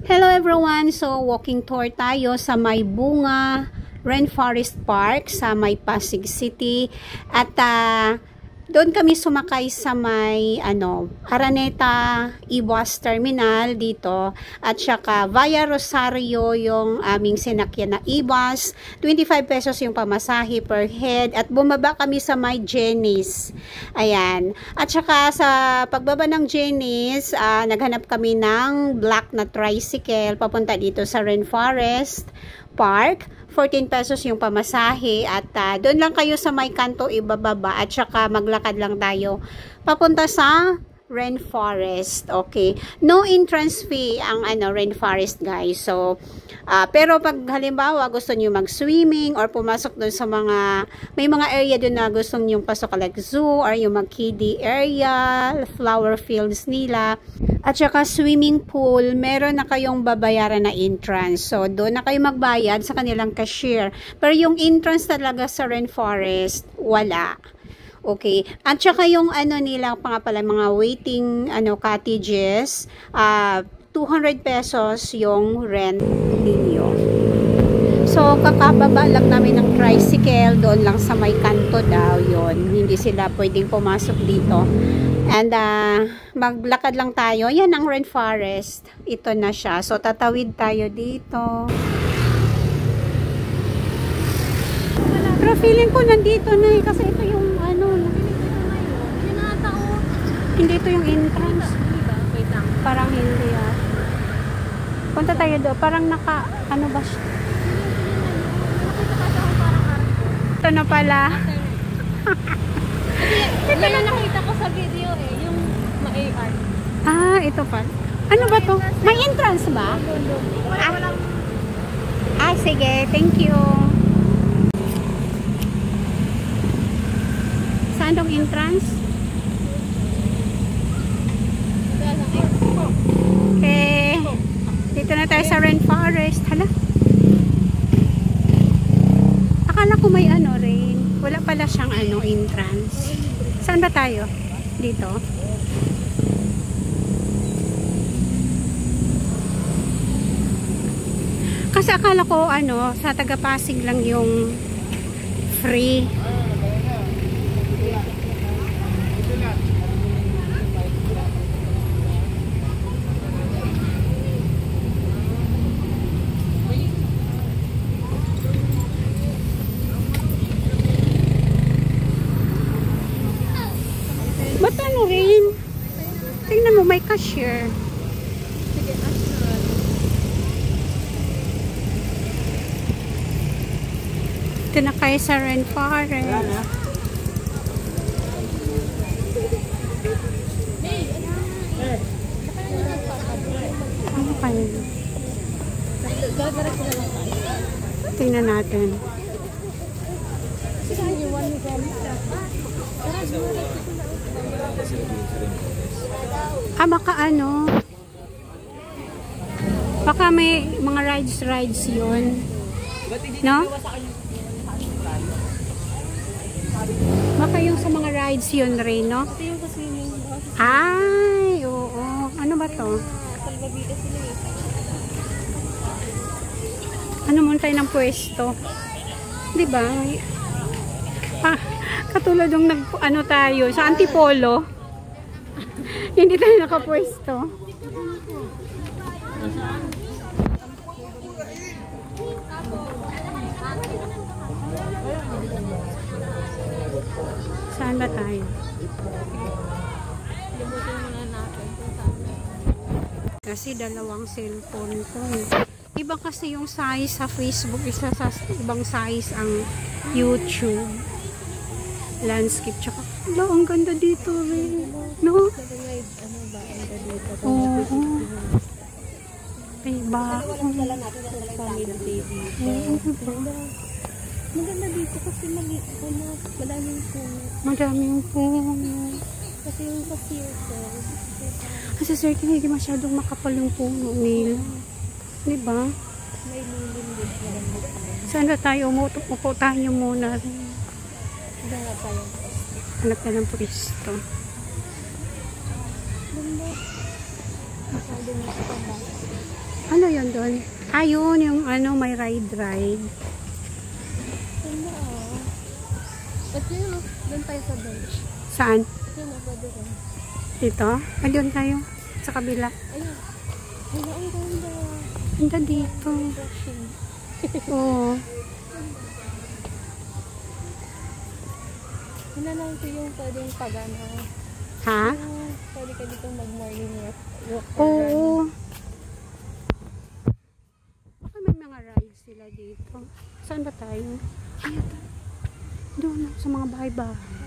Hello everyone! So, walking tour tayo sa may bunga Rainforest Park sa may Pasig City. At doon kami sumakay sa may Araneta E-Bus Terminal dito. At saka via Rosario yung aming sinakyan na E-Bus. 25 pesos yung pamasahe per head. At bumaba kami sa may Jenny's. Ayan. At saka sa pagbaba ng Jenny's, naghanap kami ng black na tricycle papunta dito sa Rainforest Park. 14 pesos yung pamasahe at doon lang kayo sa may kanto ibababa at saka maglakad lang tayo papunta sa Rainforest. Okay. No entrance fee ang Rainforest, guys. So, pero pag halimbawa gusto niyo mag-swimming or pumasok doon sa may mga area doon na gusto niyo pasok like zoo or yung mag-kiddie area, flower fields nila, at saka swimming pool, meron na kayong babayaran na entrance. So, doon na kayo magbayad sa kanilang cashier. Pero yung entrance talaga sa Rainforest, wala. Okay. At saka yung nila mga waiting cottages, 200 pesos yung rent ninyo. So, kakababa lang namin ng tricycle, doon lang sa may kanto daw yon. Hindi sila pwedeng pumasok dito. And maglakad lang tayo. Yan ang Rainforest. Ito na siya. So, tatawid tayo dito. Pero feeling ko nandito na eh. Kasi ito yung hindi ito yung entrance. Parang hindi punta tayo doon. Parang ba siya? Ito na pala. Ito na nakita ko sa video yung ma-AR. Ito pa. Ano ba to? May entrance ba? Sige. Thank you. Saan tong entrance? Okay. Dito na tayo sa Rainforest. Hala. Akala ko may rain. Wala pala siyang entrance. Saan ba tayo? Dito. Kasi akala ko sa taga-Pasig lang yung free. Ba't rin? Tingnan mo, may cashier. Ito na kayo sa Rainforest. Ano kayo? Tingnan natin. Baka may mga rides yun, no? Baka yung sa mga rides yun rin, no? Ay, oo. Ano ba to? Ano muna tayo ng pwesto? Diba? Katulad ng tayo sa Antipolo. Hindi tayo nakapwesto. Saan ba tayo? Kasi dalawang cellphone ko. Iba kasi yung size sa Facebook, isa sa ibang size ang YouTube. Landscape, tsaka ang ganda dito rin, no? Oo. Ay ba? Maganda dito kasi madaming puno. Kasi yung kasi sir, hindi masyadong makapal yung puno nila. Diba? may lilim din. Saan na tayo? Upo tayo muna. Hanap tayo. Hanap na ng pwesto. Masyado na sa pabas. Ano yun doon? Ayun, yung ano, may ride. Ganda oh. At yun, doon tayo sa bench. Saan? Yun, pwede rin. Dito? Ayun tayo. Sa kabila. Ayun. Ayun, ang ganda. Ganda dito. Refreshing. Oo. Wala lang ito yung pwedeng pagana. Ha? Pwede ka dito mag-morning walk. Oo. Baka may mga rides sila dito. Saan ba tayo? Ayan. Doon sa mga bahay-bahay.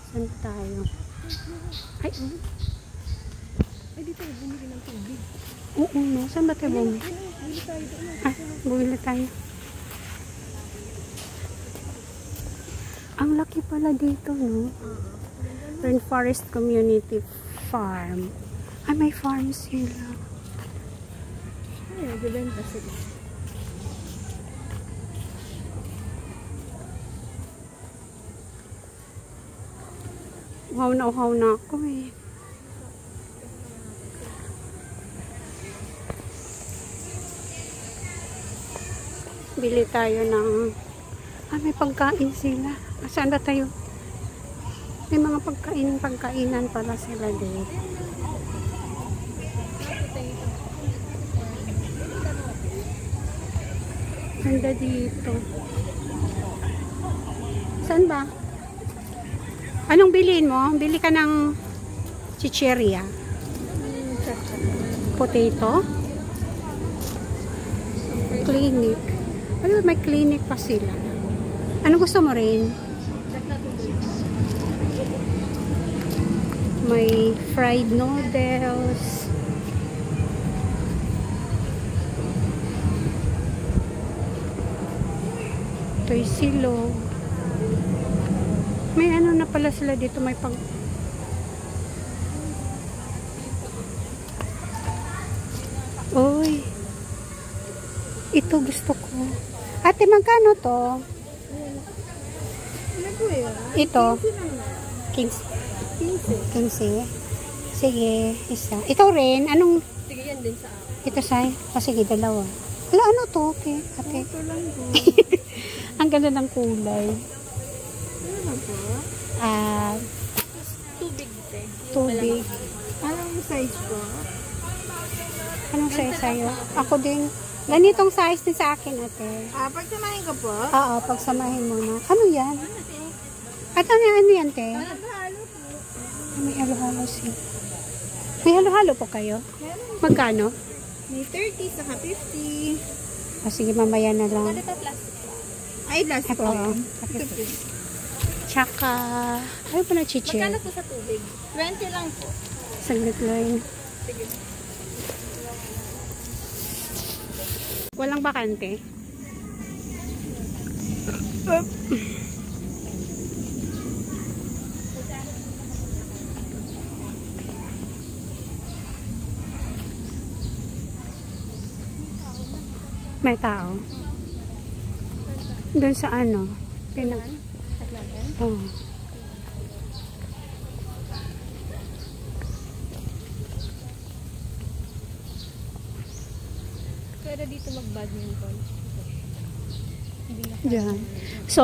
Saan ba tayo? Ay, Ay, dito, bumili ng tubig. oo, no. Saan ba tayo bumili? Bumili tayo doon. Ah, bumili tayo. Ang laki pala dito, no? Rainforest Community Farm. Ay, may farm sila. Ay, nagbibenta sila. Uhaw na ako eh. Bili tayo ng... Ah, may pagkain sila. Ah, saan ba tayo? May mga pagkainan pala sila dito. Ganda dito. Saan ba? Anong bilhin mo? Bili ka ng chicheria. Potato. Clinic. Ano, may clinic pa sila. Ano gusto mo rin? May fried noodles. Toy silog. May ano na pala sila dito, may pag... Uy. Ito gusto ko. Ate, magkano to? Ito. 15. Sige, isa. Ito rin. Anong... Sige, yan din sa akin. Ito say? O sige, dalawa. Wala, ano to? Okay, ate. Ito lang po. Ang ganda ng kulay. Ano lang po? Tubig, te. Tubig. Anong size po? Anong size sa'yo? Ako din. Ganitong size din sa akin, ate. Pagsamahin ko po? Oo, pagsamahin mo na. Ano yan? At ano yan, te? Halo-halo po. May halo-halo siya. May halo-halo po kayo? Magkano? May 30, saka 50. O sige, mamaya na lang. Ito plastic. Ay, plastic Ito. po. Tsaka, ano pa na chiche? Magkano po sa tubig? 20 lang po. Saglit lang. Sige. Walang bakante. May tao. Doon sa ano? Oh. Pwede dito mag-badminton. Diyan. So,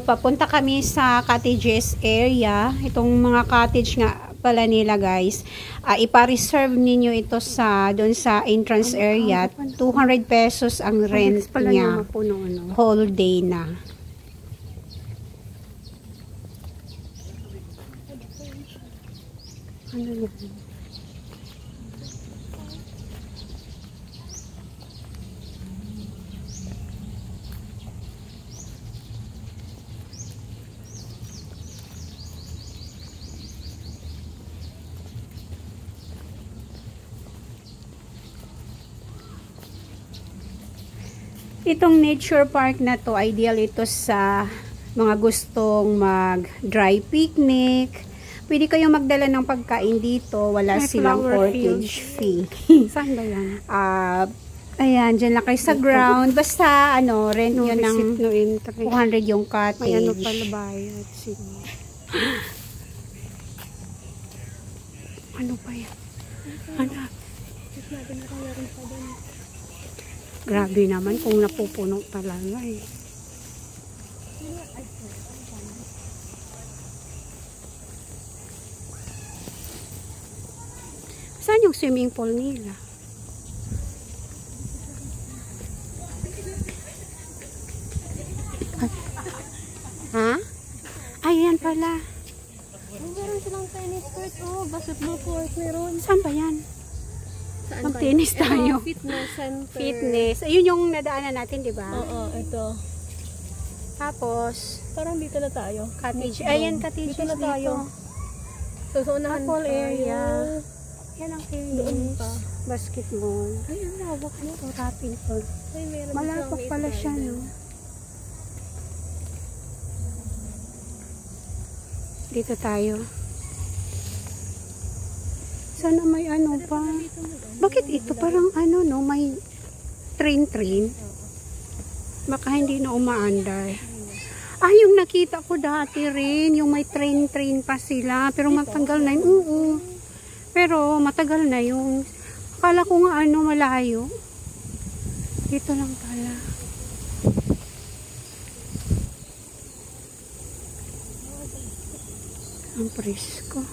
papunta kami sa cottages area. Itong mga cottage nga pala nila, guys. Ipa-reserve ninyo ito sa doon sa entrance area. 200 pesos ang rent niya. Whole day na. Ano yan? Itong nature park na to, ideal ito sa mga gustong mag-dry picnic. Pwede kayong magdala ng pagkain dito. Wala silang portage fee. Saan ba yan? Ayan, dyan lang kayo sa ground. Basta, ano, rent nyo ng no entry. 200 yung cottage. May ano pala bayad. Sige. Ano pa yan? Ano? Just natin nakayarin pa doon. Grabe naman kung napupuno talaga eh. Saan yung swimming pool nila? Ha? Ayan pala. Oh, meron silang tennis court. Oh, basketball court meron. Saan ba yan? Saan Mag-tennis tayo. Fitness center. Fitness. Ayun yung nadaanan natin, di ba? Oo, ito. Tapos, Parang dito na tayo. cottage. Ayan, cottage Dito na tayo. dito. So, sa unahan Apple tayo. area. Yan ang Doon tennis. pa. Basketball. Ay, ang lawak niya. Rapid pool. Ay, meron Malapok silang pala eight siya, garden. no? Dito tayo. Sana may ano pa. Bakit ito parang ano, no? May train. Baka hindi na umaandar. Ah, yung nakita ko dati rin. Yung may train pa sila. Pero matagal na yun. Oo. Pero matagal na yung akala ko nga ano, malayo. Dito lang pala. Ang presko.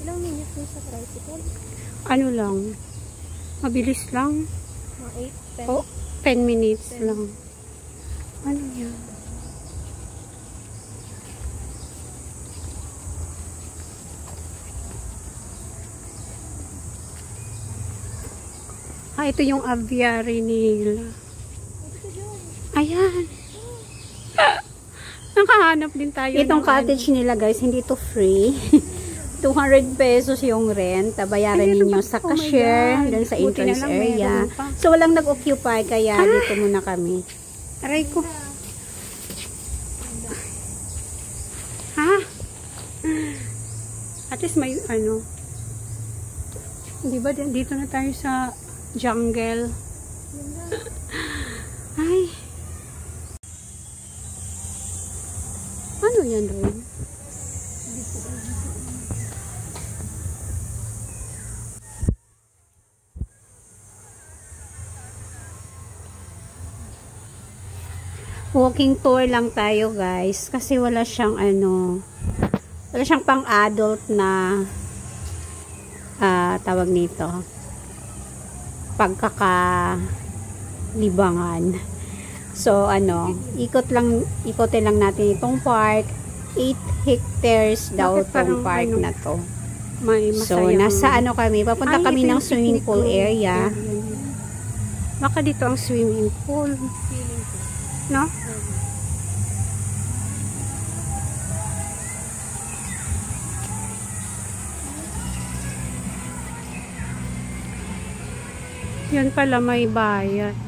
Ilang minutes mo sa tricycle? Ano lang. Mabilis lang. Mga 8, 10. Oh, 10 minutes lang. Ano yan? Ah, ito yung aviary nila. Ayan. Nakahanap din tayo. Itong cottage nila guys, hindi to free. 200 pesos yung rent. Bayaran ninyo sa cashier, dun sa entrance area. So, walang nag-occupy, kaya dito muna kami. Aray ko. Ha? At least may ano. Di ba dito na tayo sa jungle? Ay. Ano yan rin? Walking tour lang tayo guys kasi wala siyang ano, wala siyang pang adult na tawag nito pagkakalibangan. So ano, ikotin lang natin itong park. 8 hectares daw itong park na to. So nasa ano kami, papunta kami ng swimming pool area. Baka dito ang swimming pool, no? Yan pala may bayad.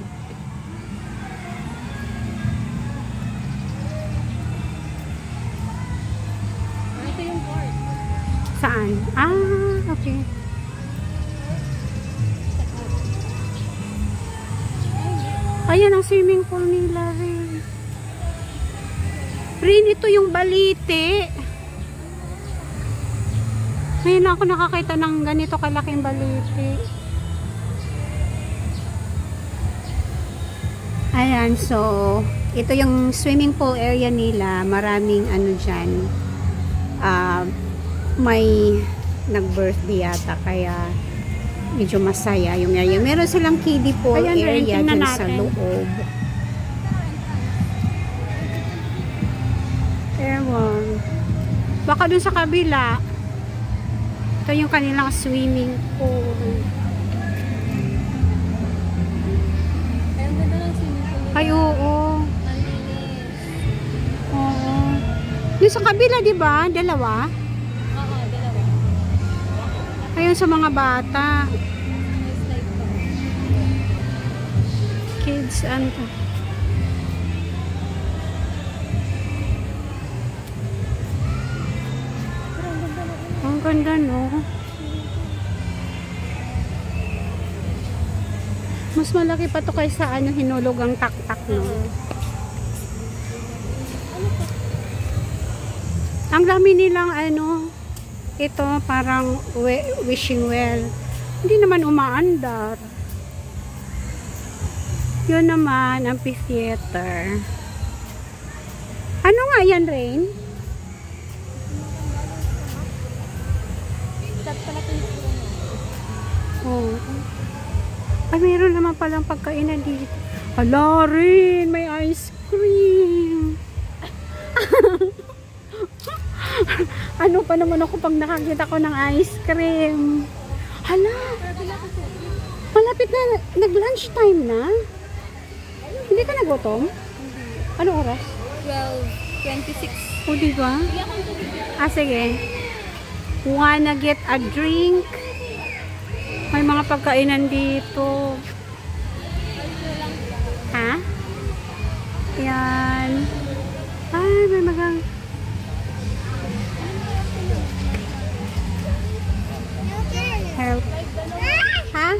Ito yung park. Saan? Ah, okay. Ayan ang swimming pool nila rin. Rin, ito yung balite. Ngayon lang ako nakakita ng ganito kalaking balite. Ayan, so ito yung swimming pool area nila. Maraming ano dyan. May nag-birthday yata, kaya medyo masaya yung area. Meron silang kiddie pool area dyan sa loob. Ewan. Baka dun sa kabila. Ito yung kanilang swimming pool. Ay, oo. Oo. Yung sa kabila, di ba? Dalawa? Oo, dalawa. Ayun sa mga bata. Kids, ano to? Ang ganda, no? Mas malaki pa to kaysa ano, hinulog ang taktak, no? Ang dami nilang ano, ito parang wishing well. Hindi naman umaandar. Yun naman, amphitheater. Ano nga yan, Rain? Oh. Ay, mayroon naman palang pagkainan dito. Hala rin, may ice cream. Ano pa naman ako pag nakakita ko ng ice cream? Hala, malapit na, nag-lunch time na. Hindi ka nagutom? Ano oras? 12:26. O, diba? Ah, sige. Wanna get a drink? May mga pagkainan dito. Ha? Yan. Ay, may magang... Help. Ha?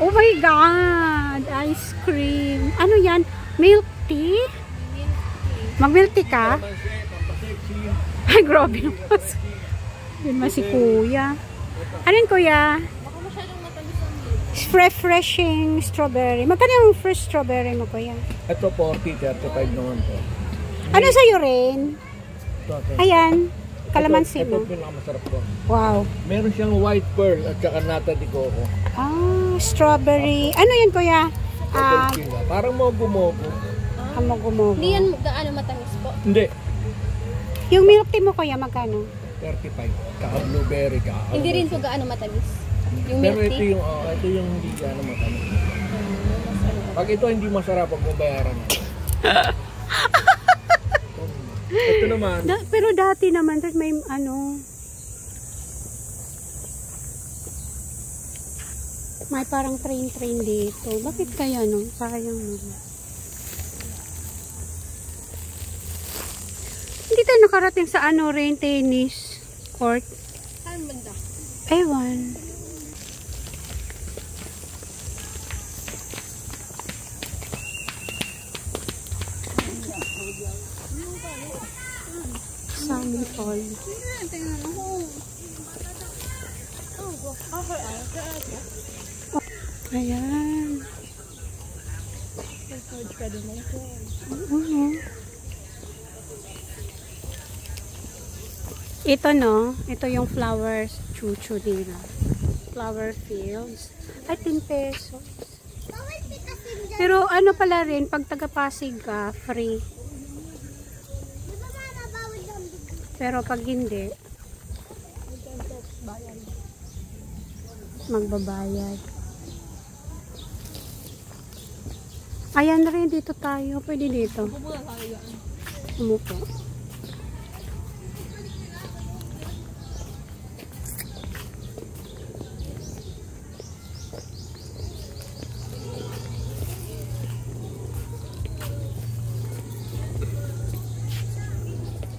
Oh my God! Ice cream. Ano yan? Milk tea? Mag-milk tea ka? Ay, grabe naman. Yun ma si Kuya. Ano yun, Kuya? Baka masyadong matamis ang milk. Refreshing strawberry. Magkano yung fresh strawberry mo, Kuya? Ito 40, 35 naman po. Ano sa'yo rin? Ito. Ayan. Kalamansi Ito mo. pinakamasarap po. Wow. Meron siyang white pearl at saka nata de coco. Ah, strawberry. Ano yan, Kuya? Ah, Parang mogo-mogo. hamogumogo. Hindi yan gaano matamis po. Hindi. Yung milk tea mo, Kuya, magkano? 35. Kaka blueberry ka. Hindi rin po gaano matamis. Yung Pero milk ito tea. yung hindi gano'n matamis. Pag ito hindi masarap, pag mabayaran mo. Ito naman. Pero dati naman, may ano... May parang train dito. Bakit kaya, no? Sayang naman. Hindi tayo nakarating sa ano rin, tennis court. Saan banda? Ewan. Sunny Fall. Tingnan mo. Ayan. Ito no, ito yung flowers chuchu nila. Flower fields. Ay, 10 pesos. Pero ano pala rin, pag taga-Pasig ka, free. Pero pag hindi, magbabayad. Ayan rin, dito tayo. Pwede dito. Umupo.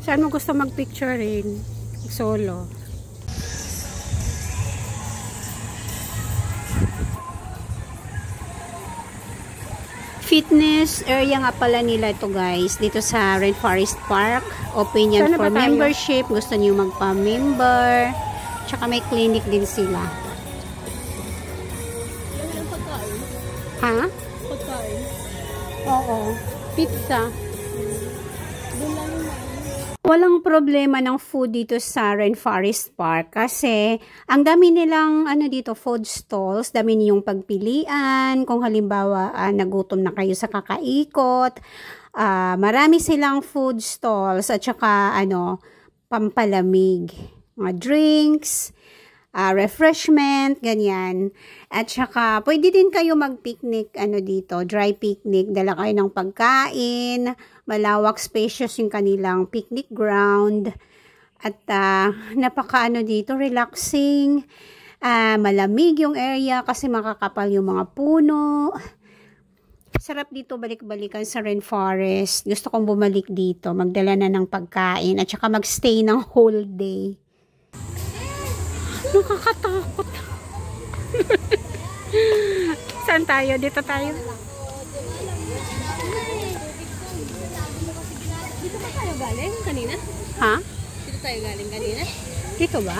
Saan mo gusto mag-picture rin? Solo. Fitness area nga pala nila ito guys. Dito sa Rainforest Park. Open yan for membership. Gusto niyo magpa-member. Tsaka may clinic din sila. Ha? Pagkain. Oo. Pizza. Doon lang yung Walang problema ng food dito sa Rainforest Park kasi ang dami nilang ano dito food stalls, dami niyong pagpilian kung halimbawa nagutom na kayo sa kakaikot. Marami silang food stalls at saka ano pampalamig, mga drinks, refreshment, ganyan. At saka pwede din kayo mag-picnic ano dito, dry picnic, dala kayo ng pagkain. Malawak, spacious yung kanilang picnic ground. At napaka ano dito, relaxing. Malamig yung area kasi makakapal yung mga puno. Sarap dito balik-balikan sa Rainforest. Gusto kong bumalik dito, magdala na ng pagkain at saka magstay ng whole day. Nakakatakot. Saan tayo? Dito tayo. Dito ba tayo galing kanina? Ha? Dito tayo galing kanina? Dito ba?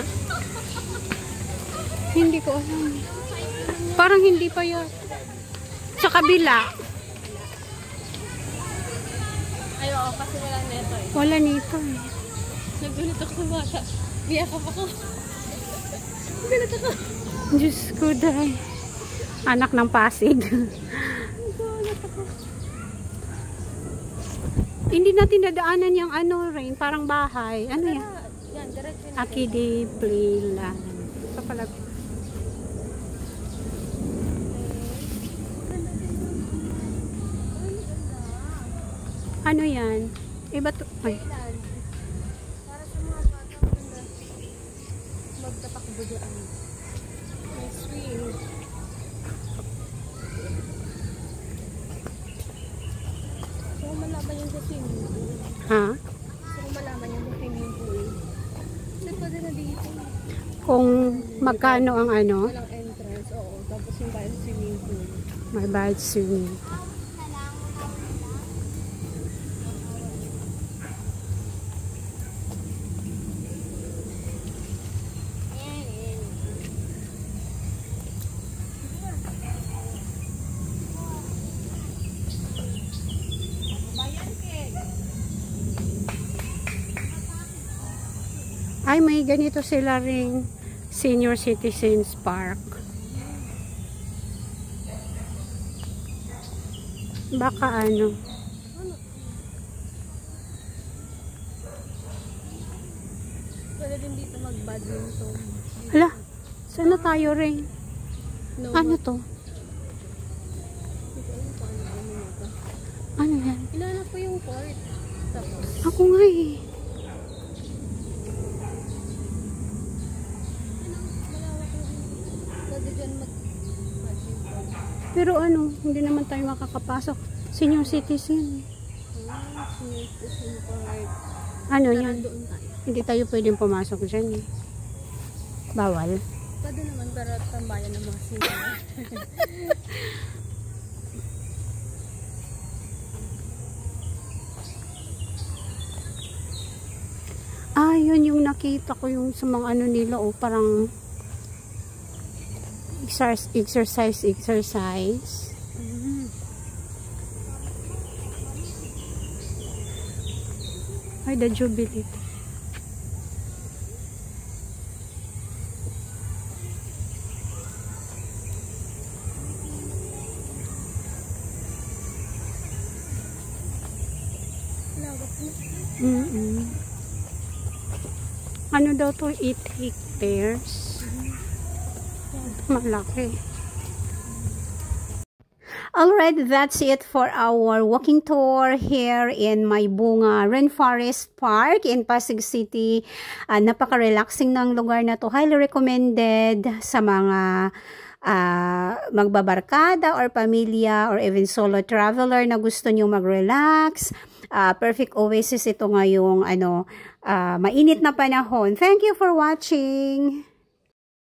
Hindi ko alam. Parang hindi pa yan. Sa kabila. Ay, oo, kasi wala neto eh. Wala nito eh. Nagulat ako sa bata. Biyakap ako. Nagulat ako. Diyos ko dahil. Anak ng Pasig. Nagulat ako. Hindi natin nadaanan yung ano rin. Parang bahay. Ano yan? Yan, diretso na. Akidi Playland. Ito pala. Ano yan? Iba to. Ay. Para sa mga bata na magtatakbo doon. May swing. So, malaman yung sa swimming pool. Ha? So, malaman yung sa swimming pool. Kasi pwede na dito. Kung magkano ang ano? Walang entrance, oo. Tapos yung bayad swimming pool. May bayad swimming. Ay, may ganito sila ring Senior Citizens Park. Baka ano. Pwede din dito mag-badminton. Hala, saan na tayo rin? No, Ano to? Hindi ko alam kung ano ito. Ano yan? Hinanap ko yung court. Tapos, Ako nga eh. malawak na din. Pwede dyan mag-badminton. Pero ano, hindi naman tayo makakapasok. Senior citizen. Senior citizen park. Ano Tara, yan? doon tayo. Hindi tayo pwedeng pumasok dyan eh. Bawal. Pwede naman para tambayan ng mga senior. Ah, yun yung nakita ko yung sa mga ano nila o parang exercise. Ay, the Jubilee. Lawak na. Ano daw to? 8 hectares. Malaki. Alright, that's it for our walking tour here in Maybunga Rainforest Park in Pasig City. Napaka-relaxing ng lugar na to. Highly recommended sa mga magbabarkada or pamilya or even solo traveler na gusto nyo mag-relax. Perfect oasis ito ngayong mainit na panahon. Thank you for watching.